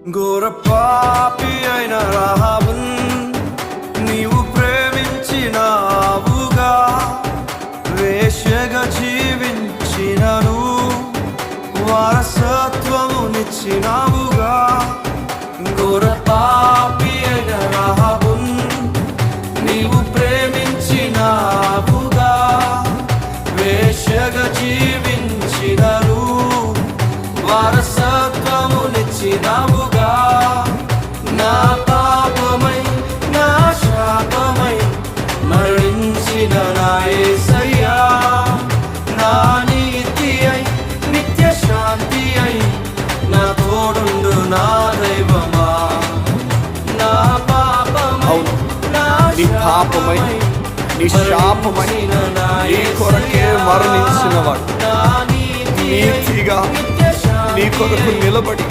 ఘోర పాపి అయిన రాహాబున్ నీవు ప్రేమించినావుగా, వేశ్యగా జీవించినను వారసత్వమునిచ్చినావుగా. ఘోర పాపి అయిన రాహాబున్ నీవు ప్రేమించినావుగా, వేశ్యగా జీవించినను వారసత్వమునిచ్చినావుగా. నా పాపమై నా శాపమై మరణించిన నా యేసయ్యా, నా నీతి అయి నిత్య శాంతి అయి నా తోడుండు నా దైవమా. నా పాపమై నా నీ పాపమై నీ శాపమై నీ కొరకే మరణించిన వాడు నీతిగా నీ కొరకు నిలబడి